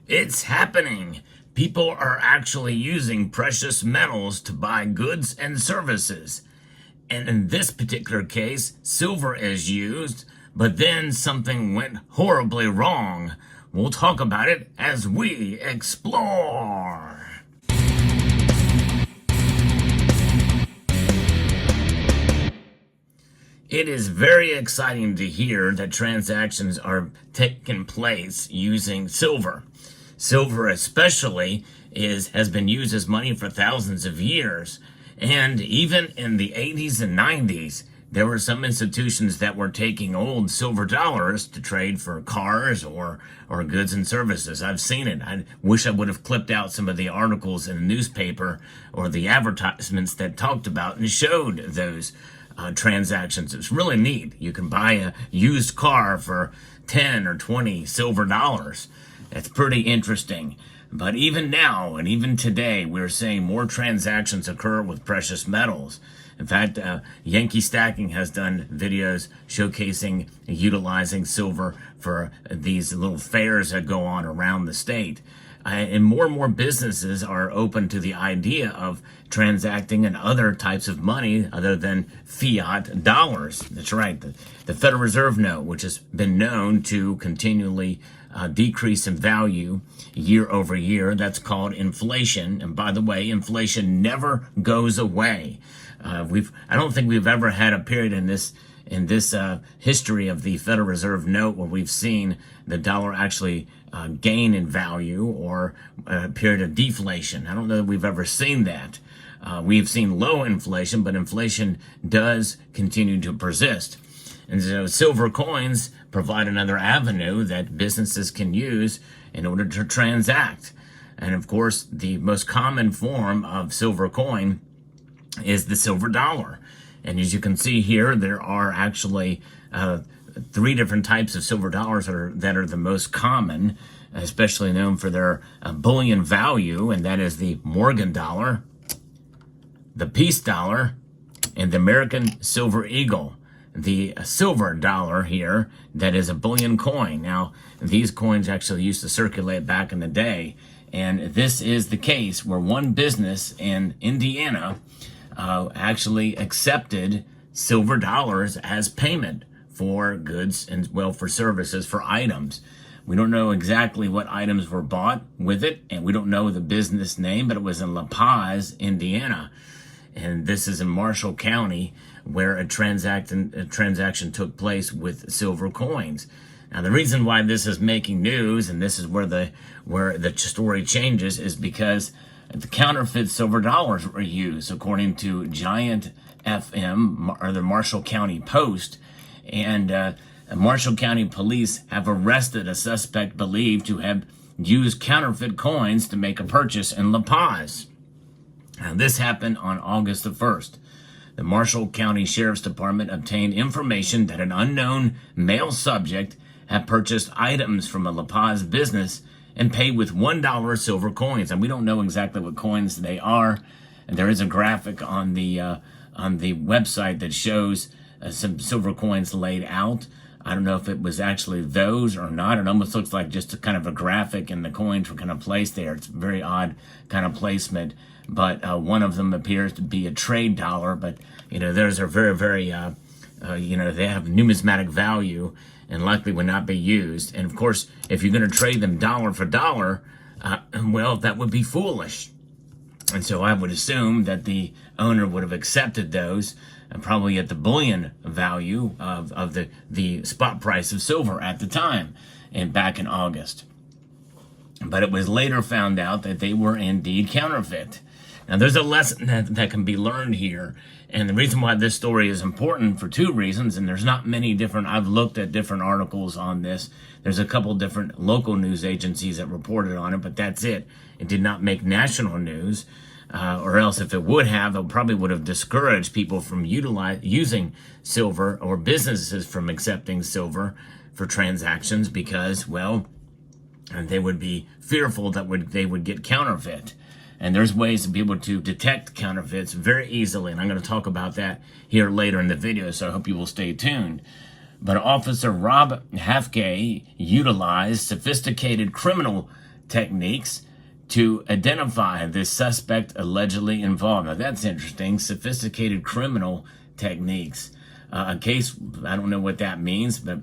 It's happening. People are actually using precious metals to buy goods and services. And in this particular case, silver is used, but then something went horribly wrong. We'll talk about it as we explore. It is very exciting to hear that transactions are taking place using silver. Silver especially has been used as money for thousands of years. And even in the 80s and 90s, there were some institutions that were taking old silver dollars to trade for cars or goods and services. I've seen it. I wish I would have clipped out some of the articles in the newspaper or the advertisements that talked about and showed those transactions. It's really neat. You can buy a used car for 10 or 20 silver dollars. That's pretty interesting. But even now, and even today, we're seeing more transactions occur with precious metals. In fact, Yankee Stacking has done videos showcasing utilizing silver for these little fairs that go on around the state. And more businesses are open to the idea of transacting in other types of money other than fiat dollars. That's right. The Federal Reserve note, which has been known to continually decrease in value year over year. That's called inflation. And by the way, inflation never goes away. I don't think we've ever had a period in this history of the Federal Reserve note where we've seen the dollar actually gain in value or a period of deflation. I don't know that we've ever seen that. We've seen low inflation, but inflation does continue to persist. And so silver coins provide another avenue that businesses can use in order to transact. And of course, the most common form of silver coin is the silver dollar. And as you can see here, there are actually three different types of silver dollars that are the most common, especially known for their bullion value, and that is the Morgan dollar, the Peace dollar, and the American Silver Eagle. The silver dollar here, that is a bullion coin. Now, these coins actually used to circulate back in the day, and this is the case where one business in Indiana actually accepted silver dollars as payment for goods and, well, for services, for items. We don't know exactly what items were bought with it, and we don't know the business name, but it was in La Paz, Indiana. And this is in Marshall County, where a transaction took place with silver coins. Now, the reason why this is making news, and this is where the story changes, is because the counterfeit silver dollars were used, according to Giant FM, or the Marshall County Post. And Marshall County police have arrested a suspect believed to have used counterfeit coins to make a purchase in La Paz. Now, this happened on August the 1st. The Marshall County Sheriff's Department obtained information that an unknown male subject had purchased items from a La Paz business and paid with $1 silver coins. And we don't know exactly what coins they are. And there is a graphic on the website that shows some silver coins laid out. I don't know if it was actually those or not. It almost looks like just a kind of a graphic, and the coins were kind of placed there. It's a very odd kind of placement. But one of them appears to be a trade dollar. But, those are very, very, they have numismatic value and likely would not be used. And, of course, if you're going to trade them dollar for dollar, well, that would be foolish. And so I would assume that the owner would have accepted those, probably at the bullion value of the spot price of silver at the time, and back in August. But it was later found out that they were indeed counterfeit. Now, there's a lesson that can be learned here. And the reason why this story is important for two reasons, and there's not many different, I've looked at different articles on this. There's a couple different local news agencies that reported on it, but that's it. It did not make national news, or else if it would have, it probably would have discouraged people from using silver, or businesses from accepting silver for transactions because, well, they would be fearful that they would get counterfeit. And there's ways to be able to detect counterfeits very easily. And I'm going to talk about that here later in the video, so I hope you will stay tuned. But Officer Rob Hafke utilized sophisticated criminal techniques to identify this suspect allegedly involved. Now that's interesting. Sophisticated criminal techniques. A case, I don't know what that means, but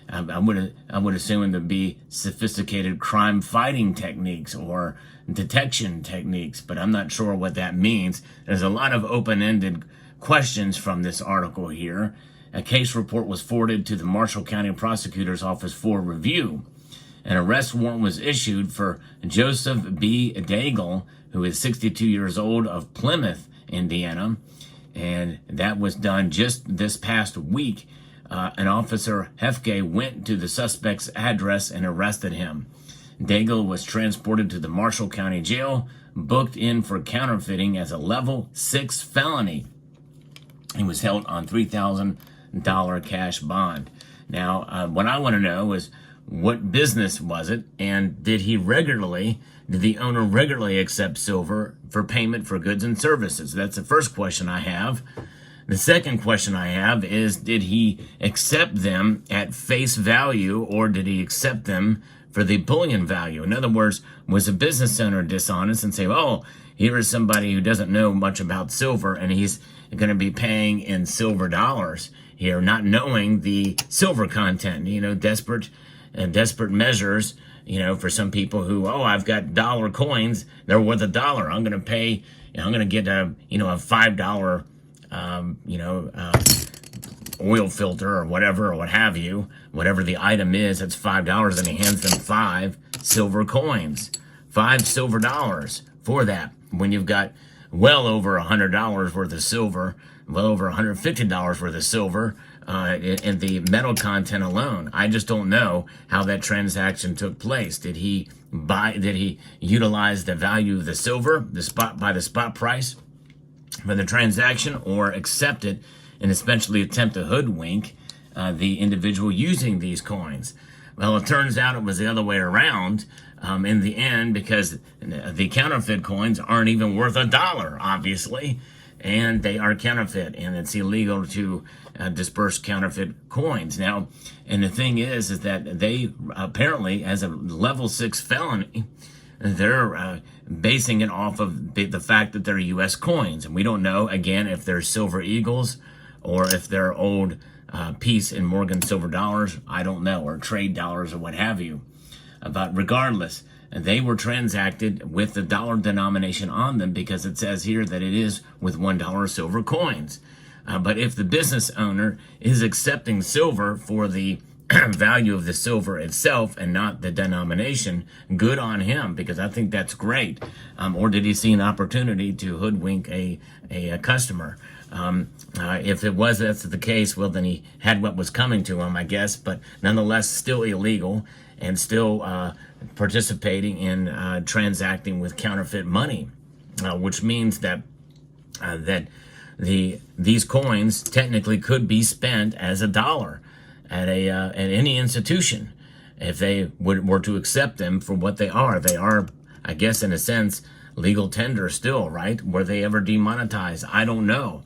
I would assume it would be sophisticated crime fighting techniques or detection techniques, but I'm not sure what that means. There's a lot of open-ended questions from this article here. A case report was forwarded to the Marshall County Prosecutor's Office for review. An arrest warrant was issued for Joseph B. Daigle, who is 62 years old, of Plymouth, Indiana, and that was done just this past week. An officer, Hefke, went to the suspect's address and arrested him. Daigle was transported to the Marshall County Jail, booked in for counterfeiting as a level 6 felony. He was held on $3,000 cash bond. Now, what I want to know is, what business was it, and did the owner regularly accept silver for payment for goods and services? That's the first question I have. The second question I have is, did he accept them at face value, or did he accept them for the bullion value? In other words, was a business owner dishonest and say, oh, here is somebody who doesn't know much about silver, and he's going to be paying in silver dollars here, not knowing the silver content, desperate measures, for some people who, I've got dollar coins, they're worth $1. I'm going to pay, I'm going to get a $5, oil filter or whatever, or what have you, whatever the item is, that's $5, and he hands them 5 silver coins, 5 silver dollars for that, when you've got well over $100 worth of silver, well over $150 worth of silver, in the metal content alone. I just don't know how that transaction took place. Did he utilize the value of the silver, the spot price for the transaction, or accept it and essentially attempt to hoodwink the individual using these coins? Well, it turns out it was the other way around in the end, because the counterfeit coins aren't even worth $1, obviously, and they are counterfeit, and it's illegal to disperse counterfeit coins. Now, and the thing is that they apparently, as a level 6 felony, they're basing it off of the fact that they're U.S. coins. And we don't know, again, if they're silver eagles or if they're old Peace and Morgan silver dollars. I don't know, or trade dollars or what have you. But regardless, they were transacted with the dollar denomination on them, because it says here that it is with $1 silver coins. But if the business owner is accepting silver for the value of the silver itself and not the denomination, good on him, because I think that's great. Or did he see an opportunity to hoodwink a customer? If that's the case, well, then he had what was coming to him, I guess, but nonetheless still illegal and still participating in transacting with counterfeit money, which means that these coins technically could be spent as $1 at any institution if they were to accept them for what they are. They are, I guess, in a sense, legal tender still, right? Were they ever demonetized? I don't know.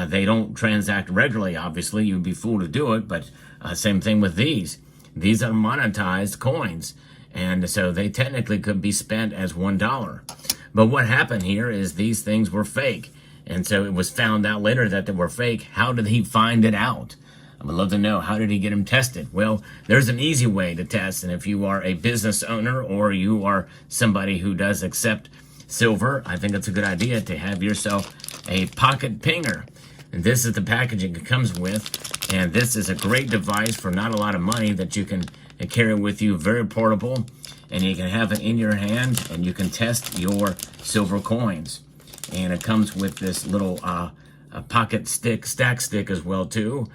They don't transact regularly, obviously. You'd be fooled to do it, but same thing with these. These are monetized coins, and so they technically could be spent as $1. But what happened here is these things were fake, and so it was found out later that they were fake. How did he find it out? I would love to know, how did he get them tested? Well, there's an easy way to test, and if you are a business owner or you are somebody who does accept silver, I think it's a good idea to have yourself a pocket pinger. And this is the packaging it comes with, and this is a great device for not a lot of money that you can carry with you, very portable, and you can have it in your hand and you can test your silver coins. And it comes with this little pocket stack stick as well too.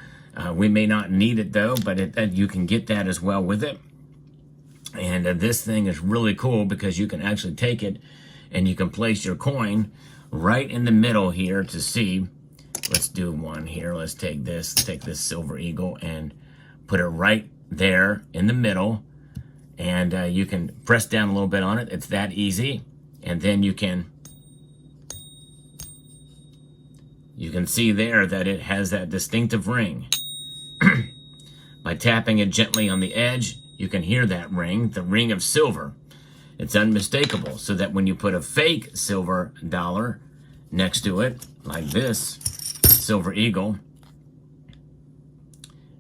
We may not need it though, but you can get that as well with it. And this thing is really cool because you can actually take it and you can place your coin right in the middle here to see. Let's do one here. Let's take this silver eagle and put it right there in the middle. And you can press down a little bit on it. It's that easy. And then you can see there that it has that distinctive ring. By tapping it gently on the edge, you can hear that ring, the ring of silver. It's unmistakable, so that when you put a fake silver dollar next to it, like this, Silver Eagle,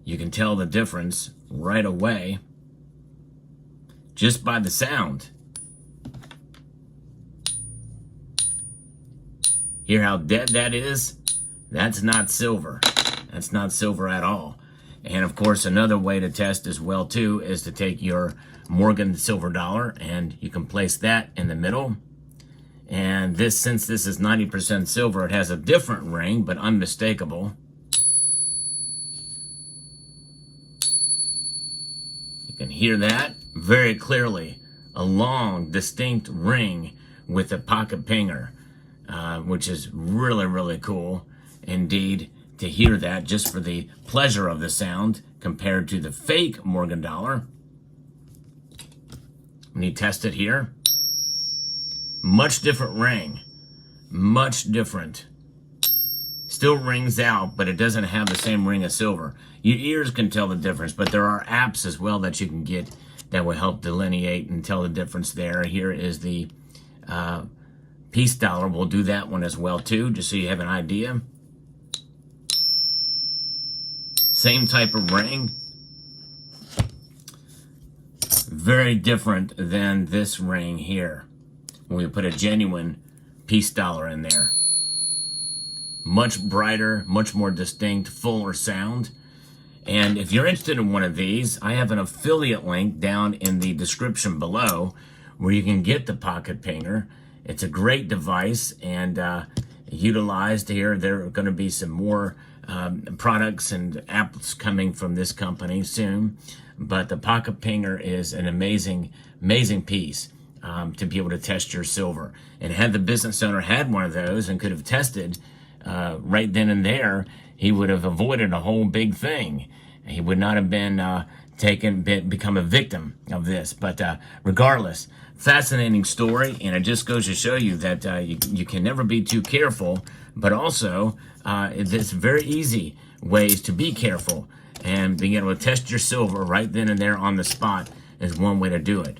you can tell the difference right away just by the sound. Hear how dead that is? That's not silver. That's not silver at all. And of course, another way to test as well too is to take your Morgan silver dollar, and you can place that in the middle. And this, since this is 90% silver, it has a different ring, but unmistakable. You can hear that very clearly. A long, distinct ring with a pocket pinger, which is really, really cool indeed to hear that, just for the pleasure of the sound compared to the fake Morgan dollar. When you test it here, much different ring, much different. Still rings out, but it doesn't have the same ring as silver. Your ears can tell the difference, but there are apps as well that you can get that will help delineate and tell the difference there. Here is the piece dollar. We'll do that one as well too, just so you have an idea. Same type of ring. Very different than this ring here, when we put a genuine piece dollar in there. Much brighter, much more distinct, fuller sound. And if you're interested in one of these, I have an affiliate link down in the description below where you can get the pocket pinger. It's a great device, and utilized here. There are going to be some more products and apps coming from this company soon. But the pocket pinger is an amazing, amazing piece to be able to test your silver. And had the business owner had one of those and could have tested right then and there, he would have avoided a whole big thing. He would not have been become a victim of this. But regardless, fascinating story, and it just goes to show you that you can never be too careful, but also it's very easy ways to be careful, and being able to test your silver right then and there on the spot is one way to do it.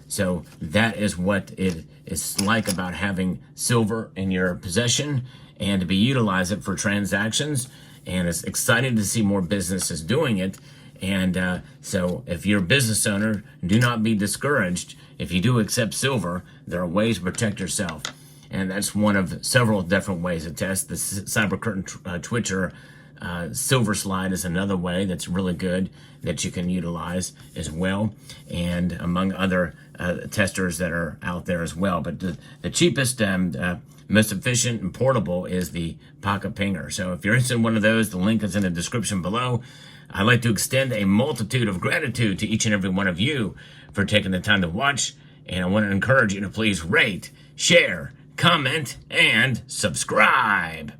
So that is what it is like about having silver in your possession and to be utilize it for transactions. And it's exciting to see more businesses doing it. And so if you're a business owner, do not be discouraged. If you do accept silver, there are ways to protect yourself. And that's one of several different ways to test. The Cyber Curtain Twitcher silver slide is another way that's really good that you can utilize as well, and among other testers that are out there as well. But the cheapest and most efficient and portable is the pocket pinger. So if you're interested in one of those, the link is in the description below. I'd like to extend a multitude of gratitude to each and every one of you for taking the time to watch, and I want to encourage you to please rate, share, comment, and subscribe.